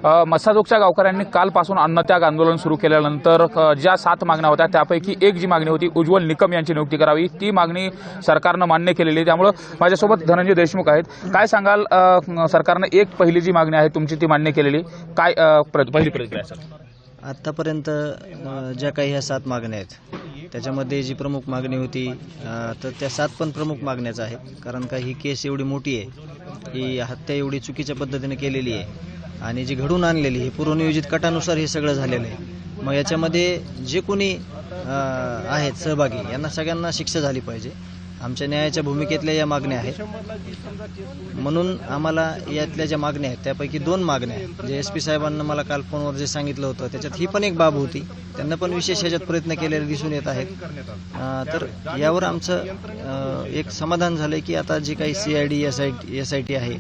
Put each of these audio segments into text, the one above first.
मस्साजोगच्या गावकऱ्यांनी कालपासून अन्नत्याग आंदोलन सुरू केल्यानंतर ज्या 7 मागण्या होत्या त्यापैकी एक जी मागणी होती उज्ज्वल निकम यांची नियुक्ती करावी, ती मागणी सरकारनं मान्य केलेली आहे। त्यामुळे माझ्यासोबत धनंजय देशमुख आहेत। काय सांगाल, सरकारनं एक पहिली जी मागणी आहे तुमची ती मान्य केलेली, काय पहिली प्रतिक्रिया सर? आत्तापर्यंत ज्या काही ह्या 7 मागण्या आहेत त्याच्यामध्ये जी प्रमुख मागणी होती तर त्या 7 पण प्रमुख मागण्याच आहेत, कारण का ही केस एवढी मोठी आहे, ही हत्या एवढी चुकीच्या पद्धतीने केलेली आहे आणि जी घडून आणलेली हे पूर्वनियोजित कटानुसार हे सगळं झालेलं आहे। मग याच्यामध्ये जे कोणी आहेत सहभागी यांना सगळ्यांना शिक्षा झाली पाहिजे। आमच्या न्यायाच्या भूमिकेतल्या या मागण्या आहेत, म्हणून आम्हाला यातल्या ज्या मागण्या आहेत त्यापैकी 2 मागण्या आहेत जे SP साहेबांना मला काल फोनवर जे सांगितलं होतं त्याच्यात ही पण एक बाब होती, त्यांना पण विशेष ह्याच्यात प्रयत्न केलेले दिसून येत आहेत। तर यावर आमचं एक समाधान झालं की आता जी काही CID SIT आहे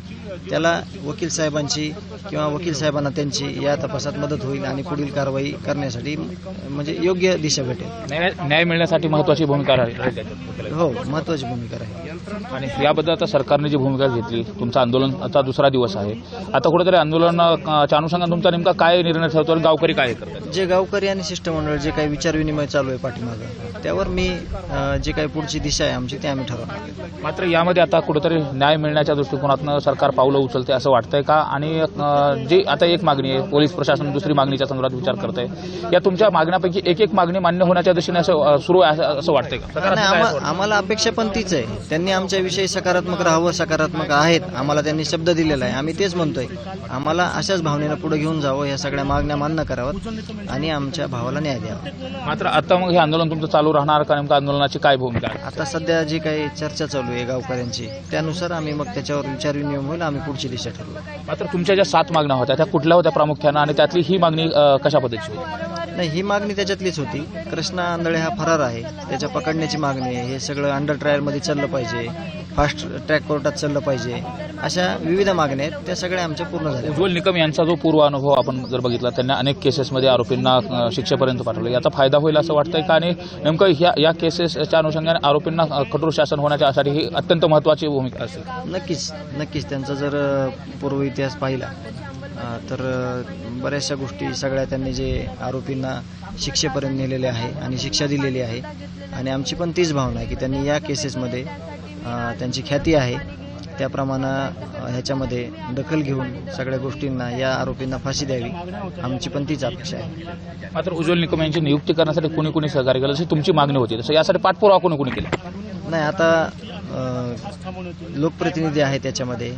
त्याला वकील साहेबांची किंवा वकील साहेबांना त्यांची या तपासात मदत होईल आणि पुढील कारवाई करण्यासाठी म्हणजे योग्य दिशा भेटेल। न्याय मिळण्यासाठी महत्त्वाची भूमिका राहील। हो, महत्त्वाची भूमिका राहील। आणि याबद्दल आता सरकारने जी भूमिका घेतली, तुमचं आंदोलनाचा दुसरा दिवस आहे, आता कुठेतरी आंदोलनाच्या अनुषंगाने तुमचा नेमका काय निर्णय ठरतो आणि गावकरी काय करतात? जे गावकरी आणि शिष्टमंडळ जे काही विचारविनिमय चालू आहे पाठीमागं त्यावर मी जे काही पुढची दिशा आहे आमची ते आम्ही ठरवणार। मात्र यामध्ये आता कुठेतरी न्याय मिळण्याच्या दृष्टिकोनातून सरकार पावलं उचलते असं वाटतंय का? आणि जे आता एक मागणी आहे, पोलीस प्रशासन दुसरी मागणीच्या संदर्भात विचार करत आहे, या तुमच्या मागण्यापैकी एक मागणी मान्य होण्याच्या दिशेने असं सुरू आहे असं वाटतंय का? आम्हाला अपेक्षा पण तीच आहे, त्यांनी आमच्याविषयी सकारात्मक राहावं, सकारात्मक आहेत, आम्हाला त्यांनी शब्द दिलेला आहे, आम्ही तेच म्हणतोय। आम्हाला अशाच भावनेनं पुढे घेऊन जावं, या सगळ्या मागण्या मान्य कराव्यात आणि आमच्या भावाला न्याय द्यावा। मात्र आता मग हे आंदोलन तुमचं चालू राहणार का? नेमकं आंदोलनाची काय भूमिका आहे? आता सध्या जी काही चर्चा चालू आहे गावकऱ्यांची त्यानुसार आम्ही मग त्याच्यावर विचारविनिमय होईल, आम्ही पुढची दिशा ठरवू। मात्र तुमच्या ज्या 7 मागण्या होत्या त्या कुठल्या होत्या प्रामुख्यानं आणि त्यातली ही मागणी कशा पद्धतीची होती? नाही, ही मागणी त्याच्यातलीच होती। कृष्णा आंधळे हा फरार आहे, त्याच्या पकडण्याची मागणी आहे, हे सगळं अंडर ट्रायलमध्ये चाललं पाहिजे, फास्ट ट्रॅक कोर्टात चाललं पाहिजे, अशा विविध मागण्या आहेत, त्या सगळ्या आमच्या पूर्ण झाल्या। उज्ज्वल निकम यांचा जो पूर्व अनुभव आपण जर बघितला, त्यांना अनेक केसेसमध्ये आरोपींना शिक्षेपर्यंत पाठवलं, याचा फायदा होईल असं वाटतंय का? आणि नेमकं या केसेसच्या अनुषंगाने आरोपींना कठोर शासन होण्याच्यासाठी ही अत्यंत महत्त्वाची भूमिका असेल। नक्कीच त्यांचा जर पूर्व इतिहास पाहिला तर बऱ्याचशा गोष्टी सगळ्या त्यांनी जे आरोपींना शिक्षेपर्यंत नेलेले आहे आणि शिक्षा दिलेली आहे आणि आमची पण तीच भावना आहे की त्यांनी या केसेसमध्ये त्यांची ख्याती आहे त्याप्रमाणे ह्याच्यामध्ये दखल घेऊन सगळ्या गोष्टींना या आरोपींना फाशी द्यावी, आमची पण तीच अपेक्षा आहे। मात्र उज्ज्वल निकम यांची नियुक्ती करण्यासाठी कोणी सहकार्य केलं जशी तुमची मागणी होती, तसं यासाठी पाठपुरावा कोणी केला? नाही, आता लोकप्रतिनिधी आहे त्याच्यामध्ये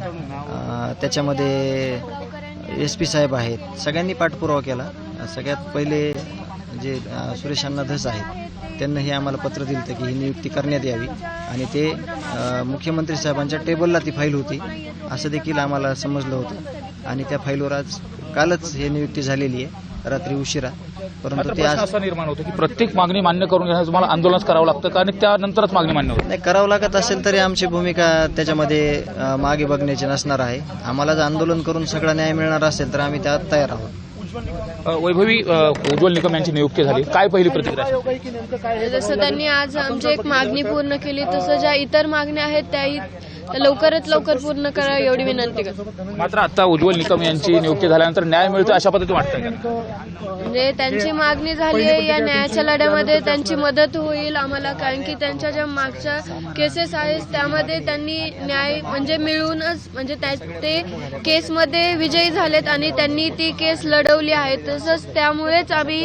SP साहेब आहेत, सगळ्यांनी पाठपुरावा केला। सगळ्यात पहिले जे सुरेश अण्णा धस आहेत त्यांना हे आम्हाला पत्र दिलं की ही नियुक्ती करण्यात यावी आणि ते मुख्यमंत्री साहेबांच्या टेबलला ती फाईल होती असं देखील आम्हाला समजलं होतं आणि त्या फाईलवर कालच हे नियुक्ती झालेली आहे रात्री उशिरा। परंतु ते असं निर्माण होतं की प्रत्येक मागणी मान्य करून घेण्यास तुम्हाला आंदोलनच करावं लागतं का आणि त्यानंतरच मागणी मान्य होतं? नाही, करावं लागत असेल तरी आमची भूमिका त्याच्यामध्ये मागे बघण्याची नसणार आहे। आम्हाला जर आंदोलन करून सगळा न्याय मिळणार असेल तर आम्ही त्यात तयार आहोत। वैभवी, उज्ज्वल निकम यांची नियुक्ती झाली, काय पहिली प्रतिक्रिया? जसं त्यांनी आज आमची एक मागणी पूर्ण केली तसं ज्या इतर मागण्या आहेत त्याही लवकरात लवकर पूर्ण करा एवढी विनंती करतो। मात्र आता उज्ज्वल निकम यांची नियुक्ती झाल्यानंतर न्याय मिळतो अशा पद्धतीने वाटतंय का? म्हणजे त्यांची मागणी झाली आहे, या न्यायाच्या लढ्यामध्ये त्यांची मदत होईल आम्हाला, कारण की त्यांच्या ज्या मागच्या केसेस आहेत त्यामध्ये त्यांनी न्याय म्हणजे मिळूनच म्हणजे ते केसमध्ये विजयी झालेत आणि त्यांनी ती केस लढवली आहे। तसंच त्यामुळेच आम्ही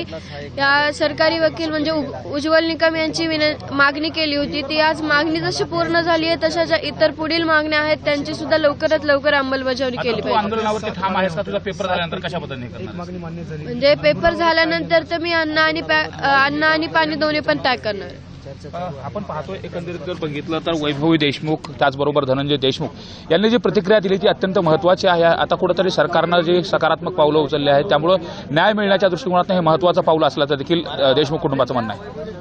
या सरकारी वकील म्हणजे उज्ज्वल निकम यांची मागणी केली होती, ती आज मागणी जशी पूर्ण झाली आहे तशा ज्या इतर पुढील मागण्या आहेत त्यांची सुद्धा लवकरात लवकर अंमलबजावणी केली पाहिजे। आंदोलनावरती ठाम आहेस का? तुझा पेपर झाल्यानंतर कशा पद्धतीने करणार? म्हणजे पेपर झाल्यानंतर तर मी अन्न आणि पाणी दोन्ही पण त्याग करणार। आपण पाहतोय एकंदरीत जर बघितलं तर वैभवी देशमुख त्याचबरोबर धनंजय देशमुख यांनी जी प्रतिक्रिया दिली ती अत्यंत महत्त्वाची आहे। आता कुठेतरी सरकारनं जे सकारात्मक पावलं उचलले आहेत त्यामुळे न्याय मिळण्याच्या दृष्टिकोनातून हे महत्त्वाचं पाऊल असल्याचं देखील देशमुख कुटुंबाचं म्हणणं आहे।